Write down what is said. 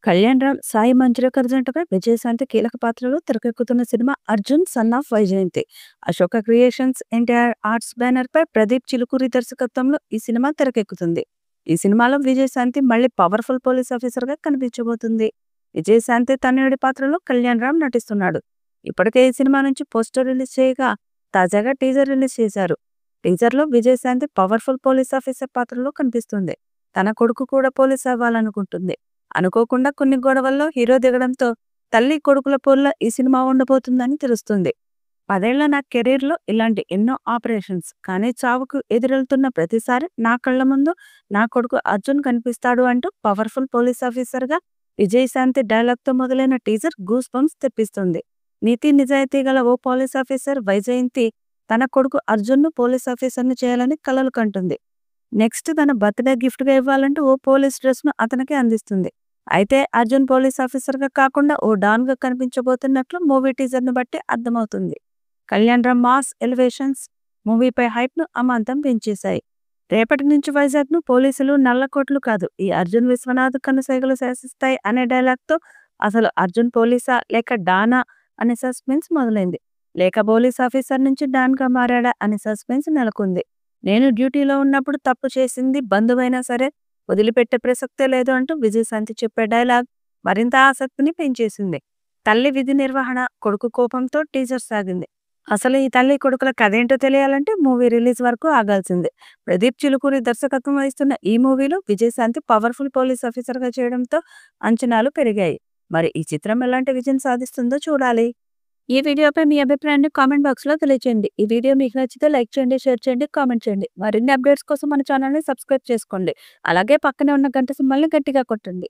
కళ్యాణ్ రామ్, సాయి మంజ్రేకర్ జంటగా విజయశాంతి కీలక పాత్రలో తెరకెక్కుతున్న సినిమా 'Arjun son of Vyjayanthi'. Ashoka creations, NTR arts banner పై ప్రదీప్ చిలుకూరి దర్శకత్వంలో ఈ సినిమా తెరకెక్కుతుంది. ఈ సినిమాలో విజయశాంతి మళ్ళీ పవర్ఫుల్ పోలీస్ ఆఫీసర్ గా కనిపించబోతుంది. విజయశాంతి తనయుడి పాత్రలో కళ్యాణ్ రామ్ నటిస్తున్నాడు. ఇప్పటికే ఈ సినిమా నుంచి పోస్టర్ రిలీజ్ చేయగా తాజాగా టీజర్ రిలీజ్ చేశారు. టీజర్ లో విజయశాంతి పవర్ఫుల్ పోలీస్ ఆఫీసర్ పాత్రలో కనిపిస్తుంది. తన కొడుకు కూడా పోలీస్ అవ్వాలనుకుంటుంది. అనుకోకుండా కొన్ని గొడవల్లో హీరో దిగడంతో తల్లి కొడుకుల పోరులో ఈ సినిమా ఉండబోతుందని తెలుస్తుంది. 10 ఏళ్ల నా కెరీర్లో ఇలాంటి ఎన్నో ఆపరేషన్స్, కానీ చావుకు ఎదురెళ్తున్న ప్రతిసారి నా కళ్ల ముందు నా కొడుకు అర్జున్ కనిపిస్తాడు అంటూ పవర్ఫుల్ పోలీస్ ఆఫీసర్గా విజయశాంతి డైలాగ్తో మొదలైన టీజర్ గూస్ బంప్స్ తెప్పిస్తుంది. నీతి నిజాయితీ గల ఓ పోలీస్ ఆఫీసర్ వైజయంతి తన కొడుకు అర్జున్ను పోలీస్ ఆఫీసర్ని చేయాలని కలలు కంటుంది. నెక్స్ట్ తన బర్త్డే గిఫ్ట్గా ఇవ్వాలంటూ ఓ పోలీస్ డ్రెస్ను అతనికి అందిస్తుంది. అయితే అర్జున్ పోలీస్ ఆఫీసర్గా కాకుండా ఓ డాన్గా కనిపించబోతున్నట్లు మూవీ టీజర్ను బట్టి అర్థమవుతుంది. కళ్యాణ్ రామ్ మాస్ ఎలివేషన్స్ మూవీపై హైప్ను అమాంతం పెంచేశాయి. రేపటి నుంచి వైజాగ్ను పోలీసులు నల్లకోట్లు కాదు, ఈ అర్జున్ విశ్వనాథ్ కనుసైగలు శాసిస్తాయి అనే డైలాగ్తో అసలు అర్జున్ పోలీసా లేక డానా అనే సస్పెన్స్ మొదలైంది. లేక పోలీస్ ఆఫీసర్ నుంచి డాన్గా మారాడా అనే సస్పెన్స్ నెలకొంది. నేను డ్యూటీలో ఉన్నప్పుడు తప్పు చేసింది బంధువైనా సరే వదిలిపెట్టే ప్రసక్తే లేదు అంటూ విజయశాంతి చెప్పే డైలాగ్ మరింత ఆసక్తిని పెంచేసింది. తల్లి విధి నిర్వహణ, కొడుకు కోపంతో టీజర్ సాగింది. అసలు ఈ తల్లి కొడుకుల కథేంటో తెలియాలంటే మూవీ రిలీజ్ వరకు ఆగాల్సిందే. ప్రదీప్ చిలుకూరి దర్శకత్వం వహిస్తున్న ఈ మూవీలో విజయశాంతి పవర్ఫుల్ పోలీస్ ఆఫీసర్గా చేయడంతో అంచనాలు పెరిగాయి. మరి ఈ చిత్రం ఎలాంటి విజయం సాధిస్తుందో చూడాలి. ఈ వీడియోపై మీ అభిప్రాయాన్ని కామెంట్ బాక్స్లో తెలియజేయండి. ఈ వీడియో మీకు నచ్చితే లైక్ చేయండి, షేర్ చేయండి, కామెంట్ చేయండి. మరిన్ని అప్డేట్స్ కోసం మన ఛానల్ని సబ్స్క్రైబ్ చేసుకోండి. అలాగే పక్కనే ఉన్న గంట సింబల్ని గట్టిగా కొట్టండి.